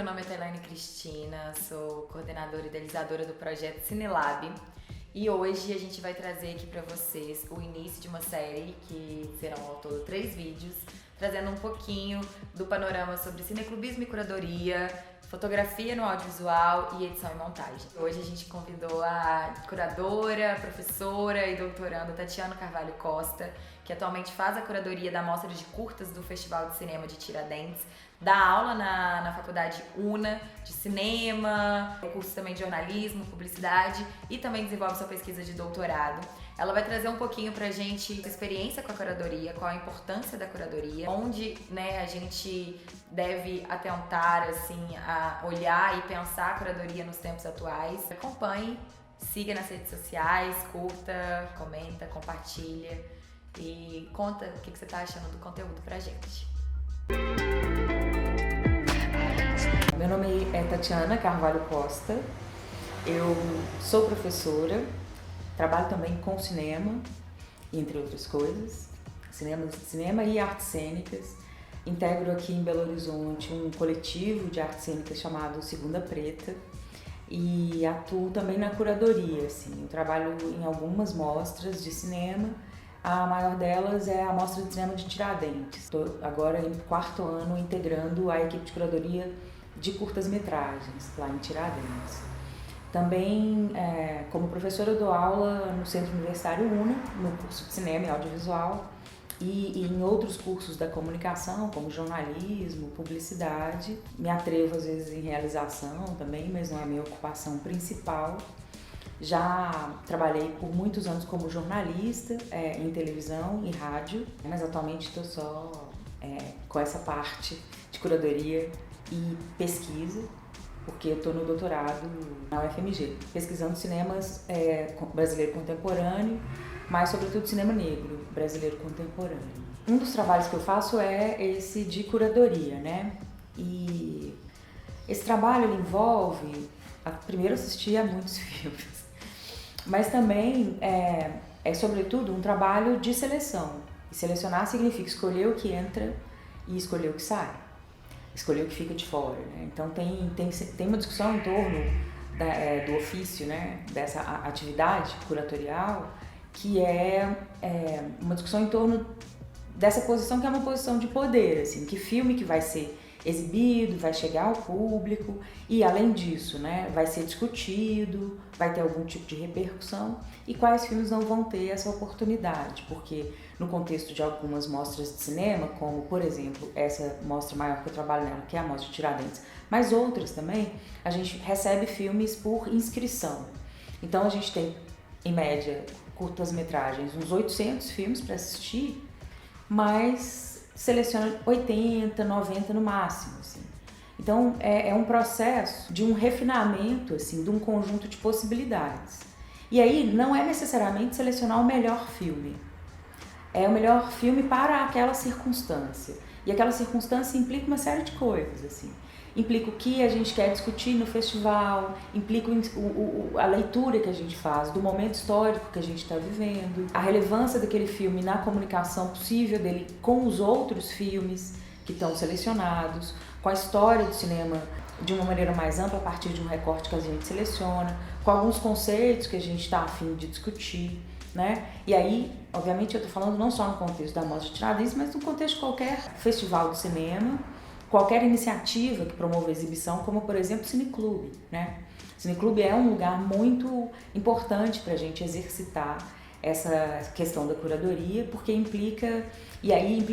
nome é Tailane Cristina, sou coordenadora e idealizadora do projeto Cinelab. E hoje a gente vai trazer aqui para vocês o início de uma série que serão ao todo 3 vídeos, trazendo um pouquinho do panorama sobre cineclubismo e curadoria, fotografia no audiovisual e edição e montagem. Hoje a gente convidou a curadora, professora e doutoranda Tatiana Carvalho Costa, que atualmente faz a curadoria da mostra de curtas do Festival de Cinema de Tiradentes, dá aula na faculdade UNA de cinema, curso também de jornalismo, publicidade e também desenvolve sua pesquisa de doutorado. Ela vai trazer um pouquinho pra gente a experiência com a curadoria, qual a importância da curadoria, onde a gente deve atentar assim, a olhar e pensar a curadoria nos tempos atuais. Acompanhe, siga nas redes sociais, curta, comenta, compartilha e conta o que você tá achando do conteúdo pra gente. Meu nome é Tatiana Carvalho Costa, eu sou professora, trabalho também com cinema, entre outras coisas, cinema e artes cênicas. Integro aqui em Belo Horizonte um coletivo de artes cênicas chamado Segunda Preta e atuo também na curadoria. Assim. Eu trabalho em algumas mostras de cinema, a maior delas é a Mostra de Cinema de Tiradentes. Estou agora no 4º ano integrando a equipe de curadoria de curtas-metragens lá em Tiradentes. Também, como professora, eu dou aula no Centro Universitário UNA, no curso de Cinema e Audiovisual, e em outros cursos da comunicação, como jornalismo, publicidade. Me atrevo, às vezes, em realização também, mas não é a minha ocupação principal. Já trabalhei por muitos anos como jornalista em televisão e rádio, mas atualmente estou só com essa parte de curadoria e pesquisa, porque eu estou no doutorado na UFMG, pesquisando cinemas brasileiro contemporâneo, mas sobretudo cinema negro brasileiro contemporâneo. Um dos trabalhos que eu faço é esse de curadoria, né? E esse trabalho ele envolve, primeiro assistir a muitos filmes, mas também é sobretudo um trabalho de seleção. E selecionar significa escolher o que entra e escolher o que sai. Escolher o que fica de fora, né? Então tem uma discussão em torno do ofício, né? Dessa atividade curatorial, que é uma discussão em torno dessa posição que é uma posição de poder, assim, que filme que vai ser exibido, vai chegar ao público e, além disso, né, vai ser discutido, vai ter algum tipo de repercussão e quais filmes não vão ter essa oportunidade, porque no contexto de algumas mostras de cinema, como, por exemplo, essa mostra maior que eu trabalho nela, que é a Mostra de Tiradentes, mas outras também, a gente recebe filmes por inscrição. Então a gente tem, em média, curtas-metragens, uns 800 filmes para assistir, mas seleciona 80, 90 no máximo, assim. Então é um processo de um refinamento, assim, de um conjunto de possibilidades. E aí não é necessariamente selecionar o melhor filme. É o melhor filme para aquela circunstância. E aquela circunstância implica uma série de coisas, assim. Implica o que a gente quer discutir no festival, implica a leitura que a gente faz, do momento histórico que a gente está vivendo, a relevância daquele filme na comunicação possível dele com os outros filmes que estão selecionados, com a história do cinema de uma maneira mais ampla a partir de um recorte que a gente seleciona, com alguns conceitos que a gente está a fim de discutir, né? E aí, obviamente, eu estou falando não só no contexto da Mostra de Tiradentes, mas no contexto de qualquer festival de cinema, qualquer iniciativa que promova a exibição, como por exemplo o Cineclube, né? O Cineclube é um lugar muito importante para a gente exercitar essa questão da curadoria, porque implica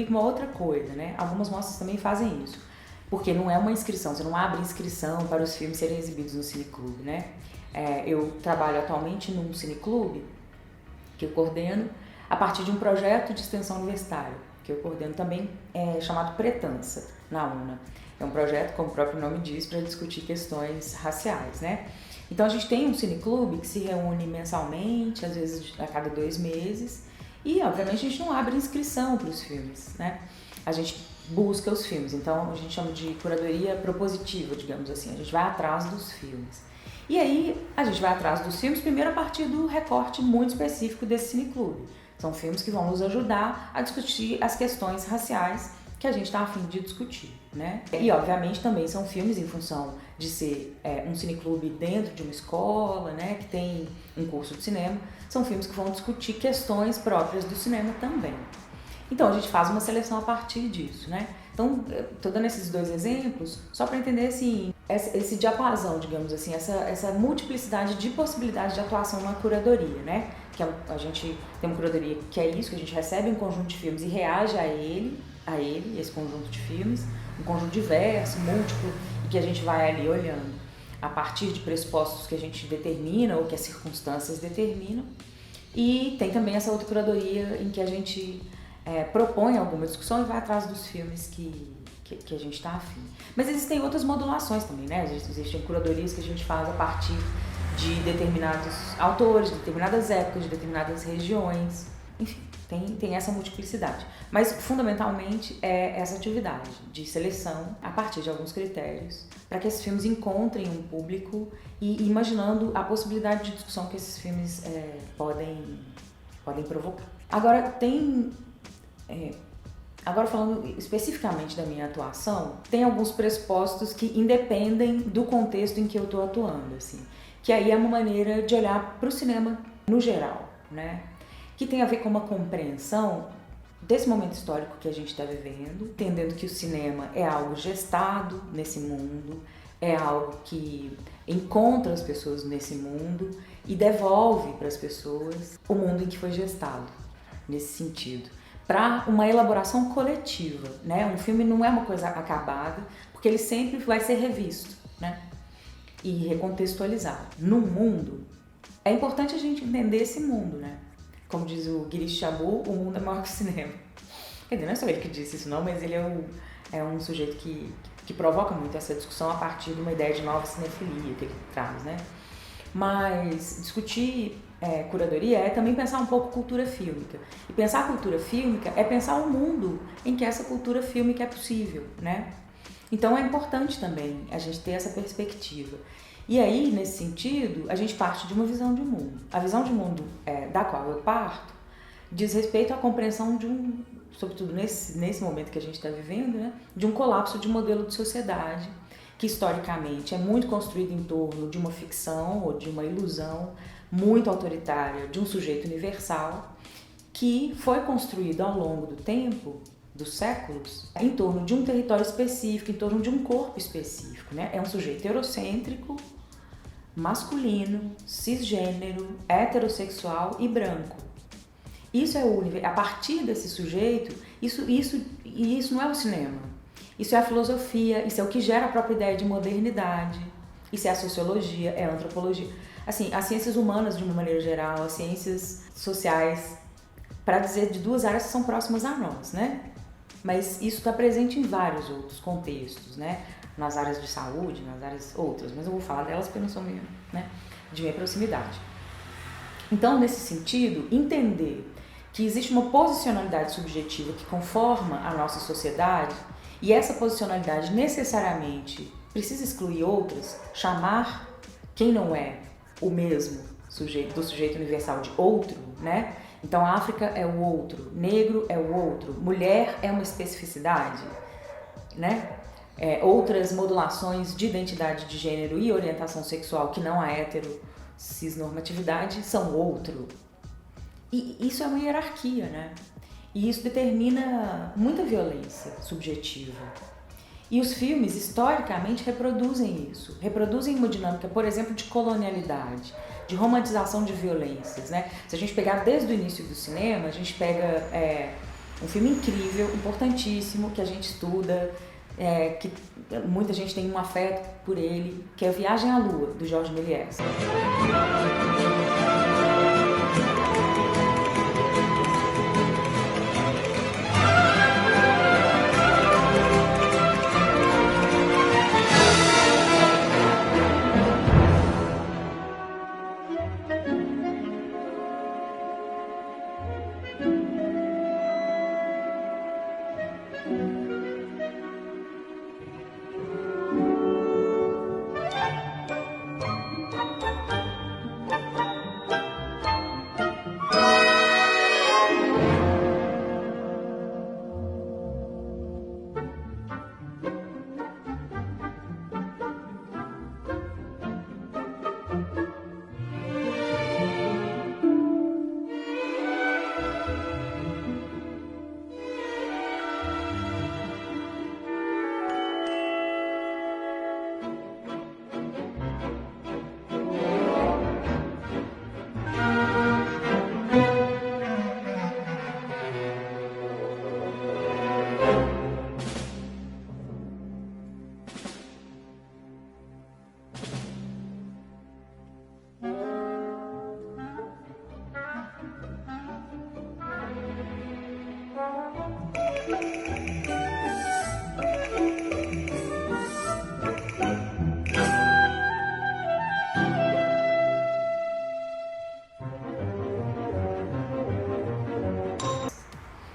uma outra coisa, né? Algumas mostras também fazem isso, porque não é uma inscrição, você não abre inscrição para os filmes serem exibidos no Cineclube, né? Eu trabalho atualmente num Cineclube que eu coordeno a partir de um projeto de extensão universitária, que eu coordeno também, chamado Pretança, na UNA. É um projeto, como o próprio nome diz, para discutir questões raciais, né? Então a gente tem um cineclube que se reúne mensalmente, às vezes a cada 2 meses, e obviamente a gente não abre inscrição para os filmes, né? A gente busca os filmes, então a gente chama de curadoria propositiva, digamos assim, a gente vai atrás dos filmes. E aí a gente vai atrás dos filmes primeiro a partir do recorte muito específico desse cineclube. São filmes que vão nos ajudar a discutir as questões raciais que a gente está a fim de discutir, né? E obviamente também são filmes em função de ser um cineclube dentro de uma escola, né, que tem um curso de cinema, são filmes que vão discutir questões próprias do cinema também. Então a gente faz uma seleção a partir disso, né? Então, estou dando esses dois exemplos só para entender assim, esse diapasão, digamos assim, essa multiplicidade de possibilidades de atuação na curadoria, né? Que a gente tem uma curadoria que é isso, que a gente recebe um conjunto de filmes e reage a ele, esse conjunto de filmes, um conjunto diverso, múltiplo, e que a gente vai ali olhando a partir de pressupostos que a gente determina ou que as circunstâncias determinam. E tem também essa outra curadoria em que a gente propõe alguma discussão e vai atrás dos filmes que a gente está afim. Mas existem outras modulações também, né? Existem curadorias que a gente faz a partir de determinados autores, de determinadas épocas, de determinadas regiões. Enfim, tem essa multiplicidade. Mas, fundamentalmente, é essa atividade de seleção a partir de alguns critérios para que esses filmes encontrem um público e imaginando a possibilidade de discussão que esses filmes podem provocar. Agora falando especificamente da minha atuação, tem alguns pressupostos que independem do contexto em que eu estou atuando, assim, que aí é uma maneira de olhar para o cinema no geral, né? Que tem a ver com uma compreensão desse momento histórico que a gente está vivendo, entendendo que o cinema é algo gestado nesse mundo, é algo que encontra as pessoas nesse mundo e devolve para as pessoas o mundo em que foi gestado, nesse sentido, para uma elaboração coletiva, né? Um filme não é uma coisa acabada, porque ele sempre vai ser revisto, né? E recontextualizado. No mundo, é importante a gente entender esse mundo, né? Como diz o Girish Chabot, o mundo é maior que o cinema. Quer dizer, não é só ele que disse isso não, mas ele é um sujeito que provoca muito essa discussão a partir de uma ideia de nova cinefilia que ele traz, né? Mas discutir curadoria é também pensar um pouco cultura fílmica. E pensar cultura fílmica é pensar o mundo em que essa cultura fílmica é possível, né? Então é importante também a gente ter essa perspectiva. E aí, nesse sentido, a gente parte de uma visão de mundo. A visão de mundo da qual eu parto diz respeito à compreensão de sobretudo nesse momento que a gente está vivendo, né, de um colapso de modelo de sociedade que historicamente é muito construído em torno de uma ficção ou de uma ilusão muito autoritária de um sujeito universal que foi construído ao longo do tempo, dos séculos, em torno de um território específico, em torno de um corpo específico, né? É um sujeito eurocêntrico, masculino, cisgênero, heterossexual e branco. Isso é a partir desse sujeito, isso não é o cinema. Isso é a filosofia, isso é o que gera a própria ideia de modernidade. Isso é a sociologia, é a antropologia. Assim, as ciências humanas, de uma maneira geral, as ciências sociais, para dizer de duas áreas que são próximas a nós, né? Mas isso está presente em vários outros contextos, né? Nas áreas de saúde, nas áreas outras, mas eu vou falar delas porque não são de minha proximidade. Então, nesse sentido, entender que existe uma posicionalidade subjetiva que conforma a nossa sociedade e essa posicionalidade necessariamente precisa excluir outras, chamar quem não é o mesmo sujeito, do sujeito universal de outro, né? Então, África é o outro, negro é o outro, mulher é uma especificidade, né? Outras modulações de identidade de gênero e orientação sexual que não a cisnormatividade são outro. E isso é uma hierarquia, né? E isso determina muita violência subjetiva. E os filmes, historicamente, reproduzem isso. Reproduzem uma dinâmica, por exemplo, de colonialidade, de romantização de violências, né? Se a gente pegar desde o início do cinema, a gente pega um filme incrível, importantíssimo, que a gente estuda, que muita gente tem um afeto por ele, que é Viagem à Lua, do Georges Méliès.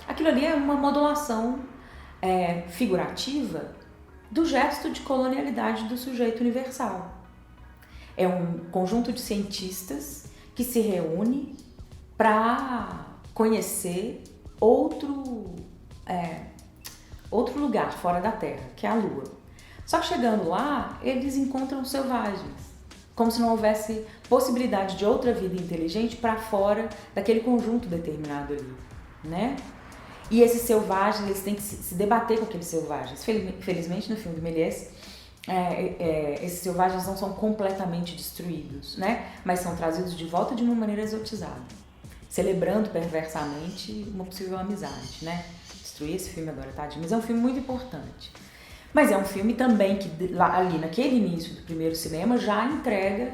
Aquilo ali é uma modulação figurativa do gesto de colonialidade do sujeito universal. É um conjunto de cientistas que se reúne para conhecer outro lugar fora da Terra, que é a Lua. Só que chegando lá, eles encontram selvagens, como se não houvesse possibilidade de outra vida inteligente para fora daquele conjunto determinado ali, né? E esses selvagens, eles têm que se debater com aqueles selvagens. Felizmente, no filme do Méliès, esses selvagens não são completamente destruídos, né? Mas são trazidos de volta de uma maneira exotizada, celebrando perversamente uma possível amizade, né? Destruir esse filme agora, tadinho, mas é um filme muito importante. Mas é um filme também que, ali naquele início do primeiro cinema, já entrega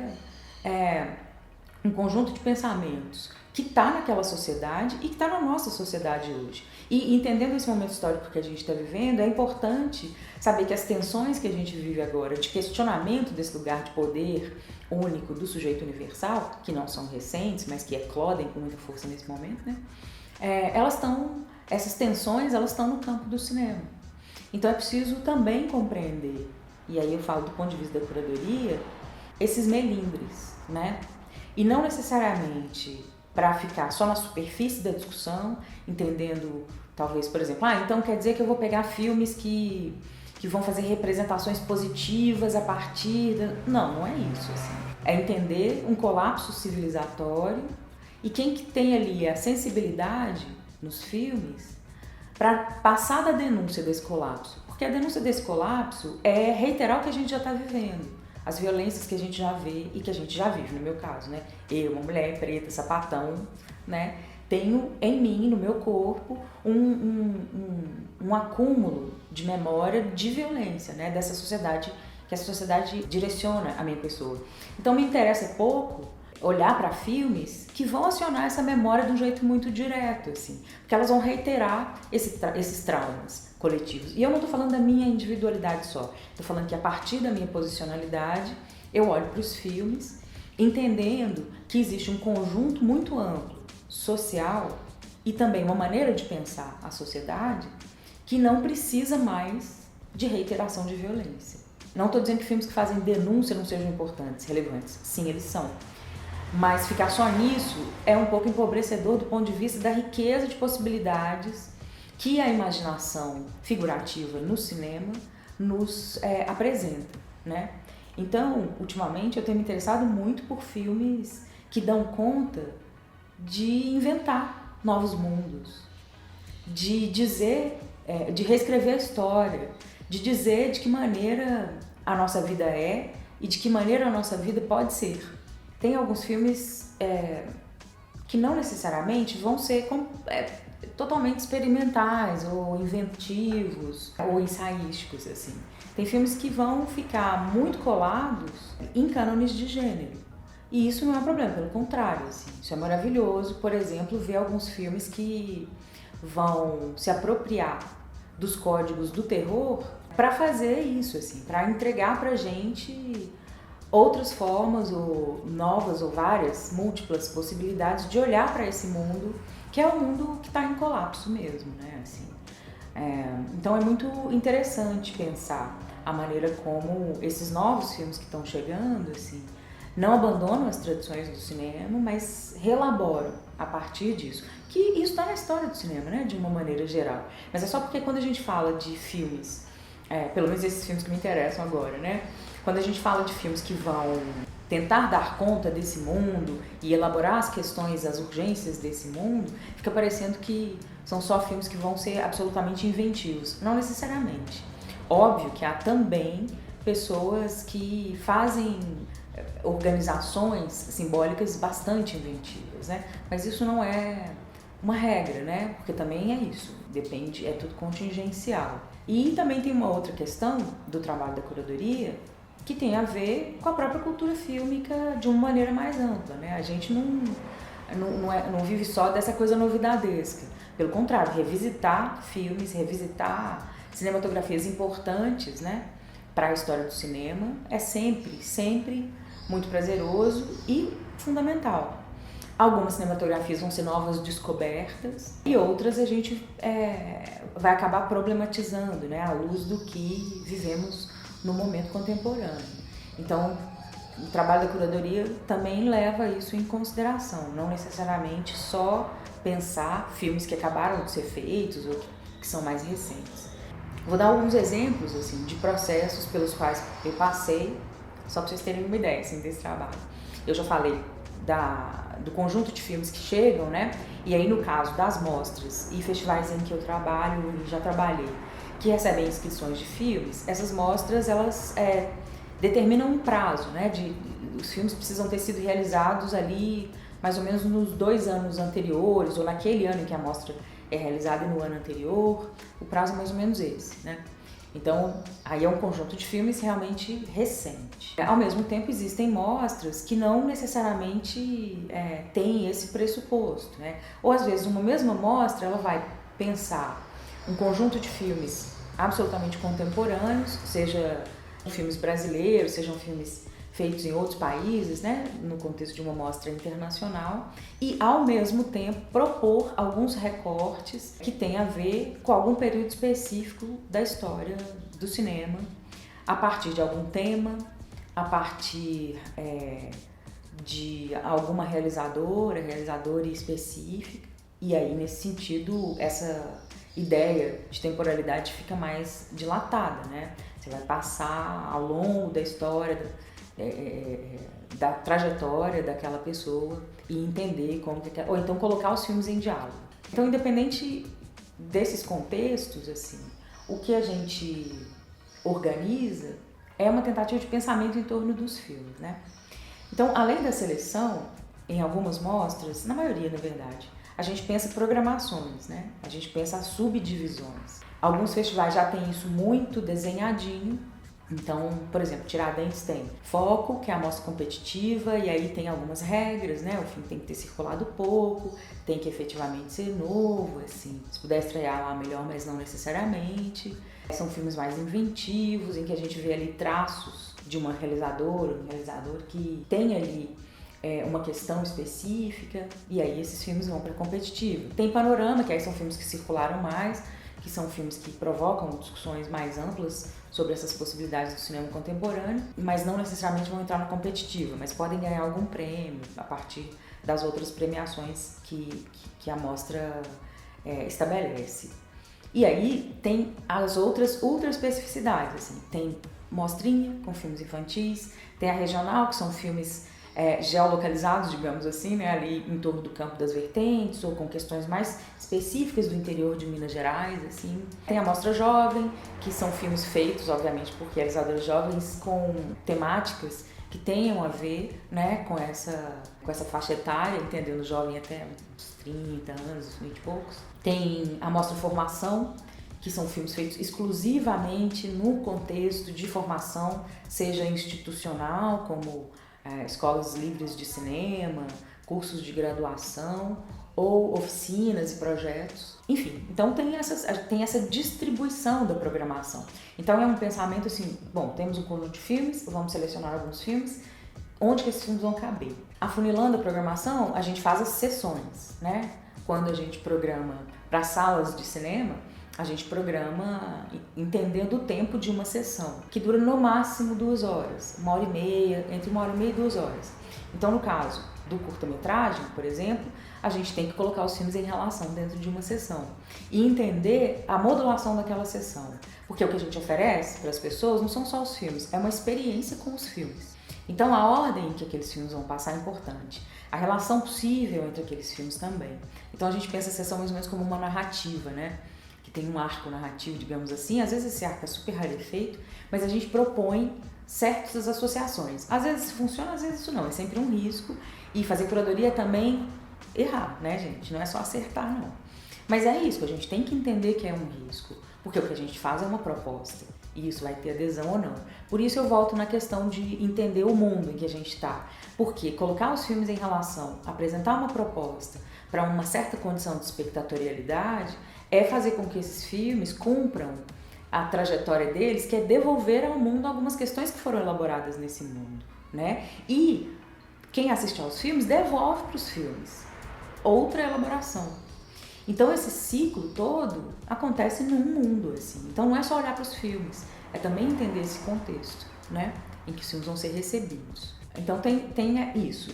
um conjunto de pensamentos que está naquela sociedade e que está na nossa sociedade hoje. E entendendo esse momento histórico que a gente está vivendo, é importante saber que as tensões que a gente vive agora, de questionamento desse lugar de poder único do sujeito universal, que não são recentes, mas que eclodem com muita força nesse momento, né? Essas tensões, elas estão no campo do cinema. Então é preciso também compreender, e aí eu falo do ponto de vista da curadoria, esses melindres, né? E não necessariamente para ficar só na superfície da discussão, entendendo, talvez, por exemplo, então quer dizer que eu vou pegar filmes que vão fazer representações positivas a partir da... Não é isso, assim. É entender um colapso civilizatório e quem que tem ali a sensibilidade nos filmes para passar da denúncia desse colapso. Porque a denúncia desse colapso é reiterar o que a gente já está vivendo. As violências que a gente já vê e que a gente já vive, no meu caso, né? Eu, uma mulher preta, sapatão, né? Tenho em mim, no meu corpo, um acúmulo de memória de violência, né? Dessa sociedade, que essa sociedade direciona a minha pessoa. Então me interessa pouco olhar para filmes que vão acionar essa memória de um jeito muito direto, assim, porque elas vão reiterar esses traumas coletivos. E eu não estou falando da minha individualidade só, estou falando que a partir da minha posicionalidade eu olho para os filmes entendendo que existe um conjunto muito amplo, social, e também uma maneira de pensar a sociedade que não precisa mais de reiteração de violência. Não estou dizendo que filmes que fazem denúncia não sejam importantes, relevantes. Sim, eles são. Mas ficar só nisso é um pouco empobrecedor do ponto de vista da riqueza de possibilidades que a imaginação figurativa no cinema nos apresenta, né? Então, ultimamente, eu tenho me interessado muito por filmes que dão conta de inventar novos mundos, de dizer, de reescrever a história, de dizer de que maneira a nossa vida é e de que maneira a nossa vida pode ser. Tem alguns filmes que não necessariamente vão ser totalmente experimentais ou inventivos ou ensaísticos, assim. Tem filmes que vão ficar muito colados em cânones de gênero. E isso não é um problema, pelo contrário, assim. Isso é maravilhoso, por exemplo, ver alguns filmes que vão se apropriar dos códigos do terror para fazer isso, assim, para entregar pra gente outras formas ou novas ou várias, múltiplas possibilidades de olhar para esse mundo, que é um mundo que está em colapso mesmo, né? Assim, então é muito interessante pensar a maneira como esses novos filmes que estão chegando, assim, não abandonam as tradições do cinema, mas relaboram a partir disso. Que isso está na história do cinema, né? De uma maneira geral. Mas é só porque quando a gente fala de filmes, pelo menos esses filmes que me interessam agora, né? Quando a gente fala de filmes que vão tentar dar conta desse mundo e elaborar as questões, as urgências desse mundo, fica parecendo que são só filmes que vão ser absolutamente inventivos. Não necessariamente. Óbvio que há também pessoas que fazem organizações simbólicas bastante inventivas, né? Mas isso não é uma regra, né? Porque também é isso, depende, é tudo contingencial. E também tem uma outra questão do trabalho da curadoria que tem a ver com a própria cultura fílmica de uma maneira mais ampla, né? A gente não vive só dessa coisa novidadesca. Pelo contrário, revisitar filmes, revisitar cinematografias importantes, né, para a história do cinema é sempre muito prazeroso e fundamental. Algumas cinematografias vão ser novas descobertas e outras a gente vai acabar problematizando, né, à luz do que vivemos no momento contemporâneo. Então, o trabalho da curadoria também leva isso em consideração, não necessariamente só pensar filmes que acabaram de ser feitos ou que são mais recentes. Vou dar alguns exemplos assim, de processos pelos quais eu passei, só para vocês terem uma ideia assim, desse trabalho. Eu já falei do conjunto de filmes que chegam, né? E aí no caso das mostras e festivais em que eu trabalho e já trabalhei, que recebem inscrições de filmes, essas mostras elas determinam um prazo, né? Os filmes precisam ter sido realizados ali mais ou menos nos 2 anos anteriores ou naquele ano em que a mostra é realizada e no ano anterior, o prazo é mais ou menos esse, né? Então, aí é um conjunto de filmes realmente recente. Ao mesmo tempo, existem mostras que não necessariamente têm esse pressuposto, né? Ou às vezes uma mesma mostra, ela vai pensar um conjunto de filmes absolutamente contemporâneos, seja filmes brasileiros, sejam filmes feitos em outros países, né, no contexto de uma mostra internacional, e ao mesmo tempo propor alguns recortes que têm a ver com algum período específico da história do cinema, a partir de algum tema, a partir de alguma realizadora específica, e aí nesse sentido essa ideia de temporalidade fica mais dilatada, né? Você vai passar ao longo da história, da trajetória daquela pessoa e entender como que ou então colocar os filmes em diálogo. Então, independente desses contextos, assim, o que a gente organiza é uma tentativa de pensamento em torno dos filmes, né? Então, além da seleção, em algumas mostras, na maioria, na verdade, a gente pensa programações, né? A gente pensa subdivisões. Alguns festivais já têm isso muito desenhadinho. Então, por exemplo, Tiradentes tem foco, que é a mostra competitiva, e aí tem algumas regras, né? O filme tem que ter circulado pouco, tem que efetivamente ser novo, assim. Se puder estrear lá, melhor, mas não necessariamente. São filmes mais inventivos, em que a gente vê ali traços de uma realizadora, um realizador que tem ali uma questão específica, e aí esses filmes vão para competitivo. Tem Panorama, que aí são filmes que circularam mais, que são filmes que provocam discussões mais amplas sobre essas possibilidades do cinema contemporâneo, mas não necessariamente vão entrar na competitiva, mas podem ganhar algum prêmio a partir das outras premiações que a mostra estabelece. E aí tem as outras ultra especificidades, assim, tem mostrinha com filmes infantis, tem a regional, que são filmes geolocalizados, digamos assim, né, ali em torno do Campo das Vertentes ou com questões mais específicas do interior de Minas Gerais, assim. Tem a Mostra Jovem, que são filmes feitos, obviamente, por realizadores jovens com temáticas que tenham a ver, né, com essa faixa etária, entendendo jovem até uns 30 anos, 20 e poucos. Tem a Mostra Formação, que são filmes feitos exclusivamente no contexto de formação, seja institucional, como escolas livres de cinema, cursos de graduação ou oficinas e projetos. Enfim, então tem essa distribuição da programação. Então é um pensamento assim, bom, temos um conjunto de filmes, vamos selecionar alguns filmes, onde que esses filmes vão caber? Afunilando a programação, a gente faz as sessões, né? Quando a gente programa para salas de cinema, a gente programa entendendo o tempo de uma sessão, que dura no máximo 2 horas, 1h30, entre 1h30 e 2 horas. Então, no caso do curta-metragem, por exemplo, a gente tem que colocar os filmes em relação dentro de uma sessão e entender a modulação daquela sessão, porque o que a gente oferece para as pessoas não são só os filmes, é uma experiência com os filmes. Então, a ordem em que aqueles filmes vão passar é importante, a relação possível entre aqueles filmes também. Então, a gente pensa a sessão mais ou menos como uma narrativa, né? Tem um arco narrativo, digamos assim, às vezes esse arco é super rarefeito, mas a gente propõe certas associações. Às vezes isso funciona, às vezes isso não, é sempre um risco, e fazer curadoria é também errar, né, gente? Não é só acertar, não. Mas é isso, a gente tem que entender que é um risco, porque o que a gente faz é uma proposta. e isso vai ter adesão ou não. Por isso eu volto na questão de entender o mundo em que a gente está. Porque colocar os filmes em relação, apresentar uma proposta para uma certa condição de espectatorialidade é fazer com que esses filmes cumpram a trajetória deles, que é devolver ao mundo algumas questões que foram elaboradas nesse mundo, né? E quem assiste aos filmes devolve para os filmes outra elaboração. Então esse ciclo todo acontece num mundo, assim. Então não é só olhar para os filmes, é também entender esse contexto, né? Em que os filmes vão ser recebidos. Então tem isso.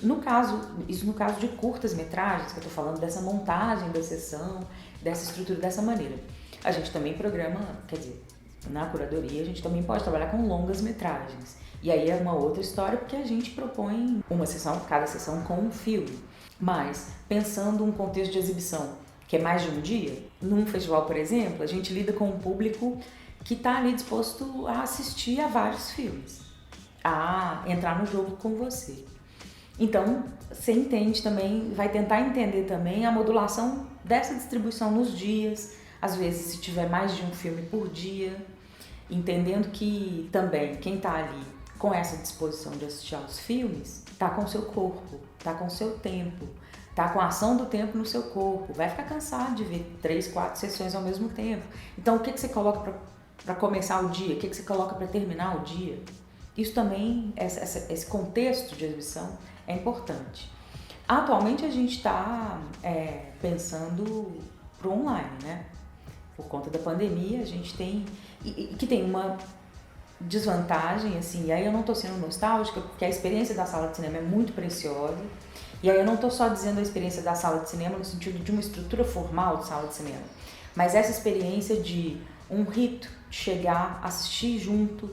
Isso no caso de curtas metragens, que eu tô falando dessa montagem da sessão, dessa estrutura dessa maneira. A gente também programa, quer dizer, na curadoria a gente também pode trabalhar com longas metragens. E aí é uma outra história, porque a gente propõe uma sessão, cada sessão com um filme. Mas, pensando um contexto de exibição que é mais de um dia, num festival, por exemplo, a gente lida com um público que está ali disposto a assistir a vários filmes, a entrar no jogo com você. Então, você entende também, vai tentar entender também a modulação dessa distribuição nos dias, às vezes se tiver mais de um filme por dia, entendendo que também quem está ali com essa disposição de assistir aos filmes, está com o seu corpo, está com o seu tempo, está com a ação do tempo no seu corpo, vai ficar cansado de ver 3, 4 sessões ao mesmo tempo. Então, o que você coloca para começar o dia? O que você coloca para terminar o dia? Isso também, esse contexto de exibição é importante. Atualmente a gente está pensando para o online, né? Por conta da pandemia, a gente tem... que tem uma desvantagem, assim, e aí eu não estou sendo nostálgica, porque a experiência da sala de cinema é muito preciosa, e aí eu não estou só dizendo a experiência da sala de cinema no sentido de uma estrutura formal de sala de cinema, mas essa experiência de um rito, de chegar, assistir junto,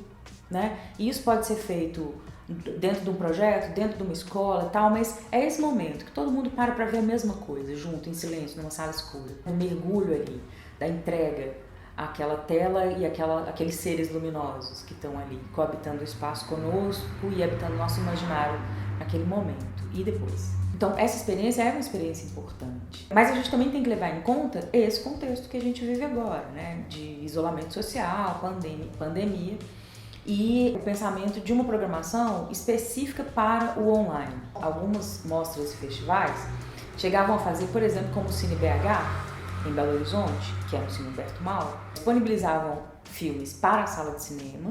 né? E isso pode ser feito dentro de um projeto, dentro de uma escola e tal, mas é esse momento que todo mundo para ver a mesma coisa, junto, em silêncio, numa sala escura, um mergulho ali, da entrega, aquela tela e aqueles seres luminosos que estão ali, coabitando o espaço conosco e habitando o nosso imaginário naquele momento e depois. Então, essa experiência é uma experiência importante. Mas a gente também tem que levar em conta esse contexto que a gente vive agora, né? De isolamento social, pandemia e o pensamento de uma programação específica para o online. Algumas mostras e festivais chegavam a fazer, por exemplo, como o Cine BH, em Belo Horizonte, que é no Cine Humberto Mauro, disponibilizavam filmes para a sala de cinema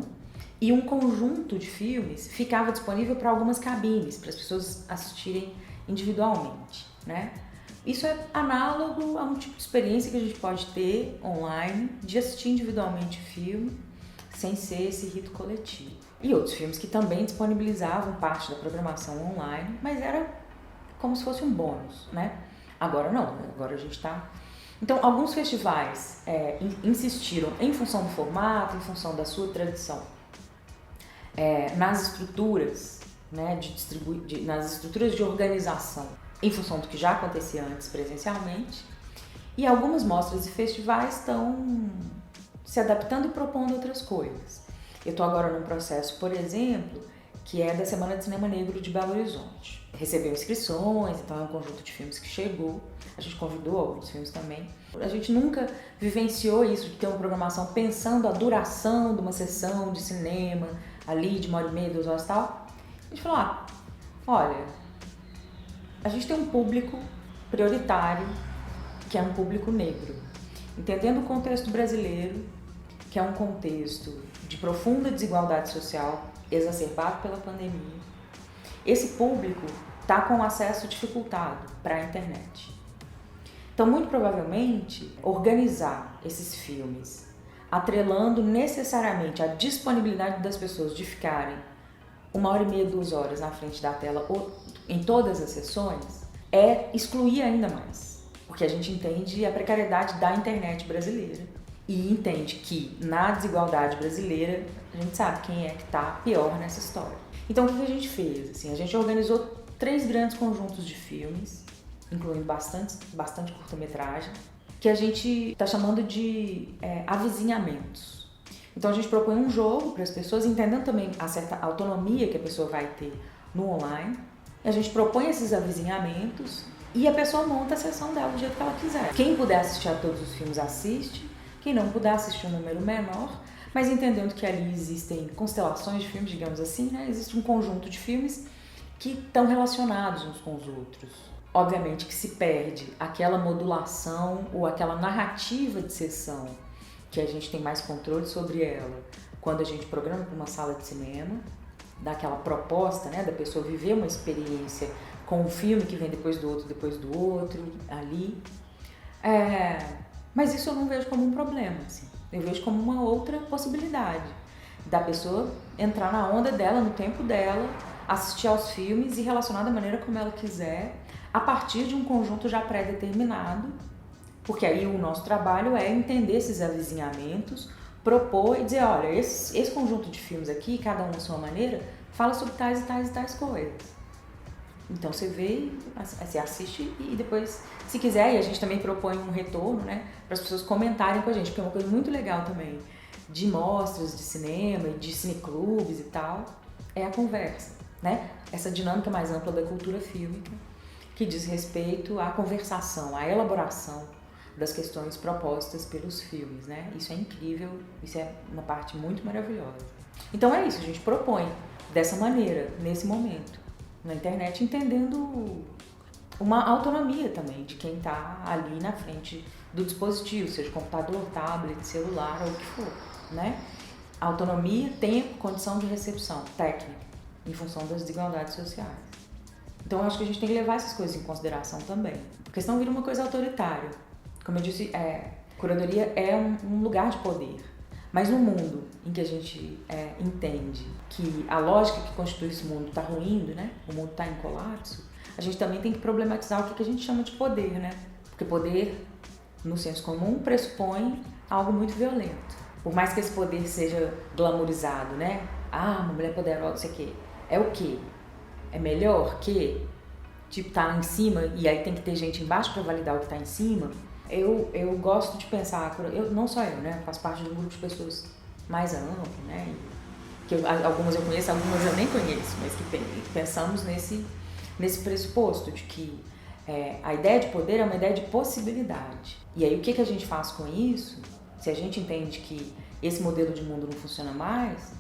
e um conjunto de filmes ficava disponível para algumas cabines, para as pessoas assistirem individualmente, né? Isso é análogo a um tipo de experiência que a gente pode ter online, de assistir individualmente filme, sem ser esse rito coletivo. E outros filmes que também disponibilizavam parte da programação online, mas era como se fosse um bônus, né? Agora não, agora a gente está... Então, alguns festivais insistiram, em função do formato, em função da sua tradição, nas estruturas, né, nas estruturas de organização, em função do que já acontecia antes presencialmente, e algumas mostras e festivais estão se adaptando e propondo outras coisas. Eu estou agora num processo, por exemplo, que é da Semana de Cinema Negro de Belo Horizonte. Recebeu inscrições, então é um conjunto de filmes que chegou. A gente convidou alguns filmes também. A gente nunca vivenciou isso de ter uma programação pensando a duração de uma sessão de cinema, ali de 1h30, 2 horas e tal. A gente falou, olha, a gente tem um público prioritário, que é um público negro. Entendendo o contexto brasileiro, que é um contexto de profunda desigualdade social, exacerbado pela pandemia, esse público está com acesso dificultado para a internet. Então, muito provavelmente, organizar esses filmes, atrelando necessariamente a disponibilidade das pessoas de ficarem 1h30, 2 horas na frente da tela em todas as sessões, é excluir ainda mais. Porque a gente entende a precariedade da internet brasileira e entende que na desigualdade brasileira a gente sabe quem é que está pior nessa história. Então o que a gente fez? Assim, a gente organizou 3 grandes conjuntos de filmes, incluindo bastante curta-metragem, que a gente está chamando de avizinhamentos. Então a gente propõe um jogo para as pessoas, entendendo também a certa autonomia que a pessoa vai ter no online. A gente propõe esses avizinhamentos e a pessoa monta a sessão dela do jeito que ela quiser. Quem puder assistir a todos os filmes assiste, quem não puder assistir um número menor, mas entendendo que ali existem constelações de filmes, digamos assim, né? Existe um conjunto de filmes que estão relacionados uns com os outros. Obviamente que se perde aquela modulação ou aquela narrativa de sessão que a gente tem mais controle sobre ela quando a gente programa para uma sala de cinema, daquela proposta, né, da pessoa viver uma experiência com um filme que vem depois do outro, ali. Mas isso eu não vejo como um problema, assim. Eu vejo como uma outra possibilidade da pessoa entrar na onda dela, no tempo dela, assistir aos filmes e relacionar da maneira como ela quiser, a partir de um conjunto já pré-determinado, porque aí o nosso trabalho é entender esses avizinhamentos, propor e dizer, olha, esse conjunto de filmes aqui, cada um à sua maneira, fala sobre tais e tais e tais coisas. Então você vê, você assiste e depois, se quiser, e a gente também propõe um retorno, né, para as pessoas comentarem com a gente, porque é uma coisa muito legal também de mostras de cinema e de cineclubes e tal, é a conversa, né? Essa dinâmica mais ampla da cultura fílmica, que diz respeito à conversação, à elaboração das questões propostas pelos filmes, né? Isso é incrível, isso é uma parte muito maravilhosa. Então é isso, a gente propõe dessa maneira, nesse momento, na internet, entendendo uma autonomia também de quem está ali na frente do dispositivo, seja computador, tablet, celular ou o que for, né? Autonomia, tempo, condição de recepção, técnica, em função das desigualdades sociais. Então eu acho que a gente tem que levar essas coisas em consideração também, porque senão vira uma coisa autoritária. Como eu disse, curadoria é um lugar de poder, mas no mundo em que a gente entende que a lógica que constitui esse mundo está ruindo, né? O mundo está em colapso, a gente também tem que problematizar o que a gente chama de poder, né? Porque poder, no senso comum, pressupõe algo muito violento. Por mais que esse poder seja glamourizado, né? Ah, uma mulher poderosa, não sei o quê. É o quê? É melhor que, tipo, tá lá em cima e aí tem que ter gente embaixo para validar o que tá em cima? Eu gosto de pensar, não só eu, né? Faço parte de um grupo de pessoas mais amplo, né? Algumas eu conheço, algumas eu nem conheço, mas que pensamos nesse pressuposto de que a ideia de poder é uma ideia de possibilidade. E aí o que a gente faz com isso? Se a gente entende que esse modelo de mundo não funciona mais,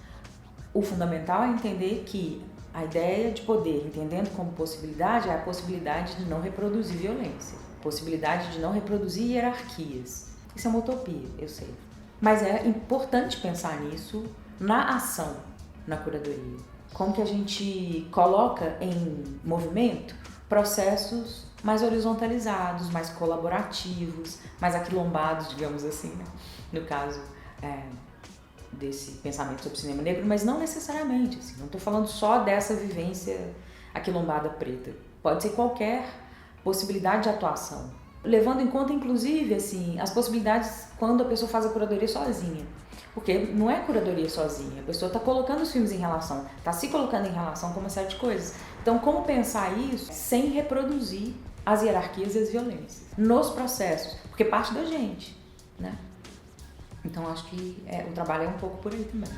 o fundamental é entender que a ideia de poder, entendendo como possibilidade, é a possibilidade de não reproduzir violência, possibilidade de não reproduzir hierarquias. Isso é uma utopia, eu sei. Mas é importante pensar nisso na ação, na curadoria. Como que a gente coloca em movimento processos mais horizontalizados, mais colaborativos, mais aquilombados, digamos assim, né? No caso desse pensamento sobre cinema negro, mas não necessariamente, assim, não estou falando só dessa vivência aquilombada preta. Pode ser qualquer possibilidade de atuação, levando em conta, inclusive, assim, as possibilidades quando a pessoa faz a curadoria sozinha. Porque não é curadoria sozinha, a pessoa está colocando os filmes em relação, está se colocando em relação com uma série de coisas. Então, como pensar isso sem reproduzir as hierarquias e as violências nos processos? Porque parte da gente, né? Então, acho que o trabalho é um pouco por aí também.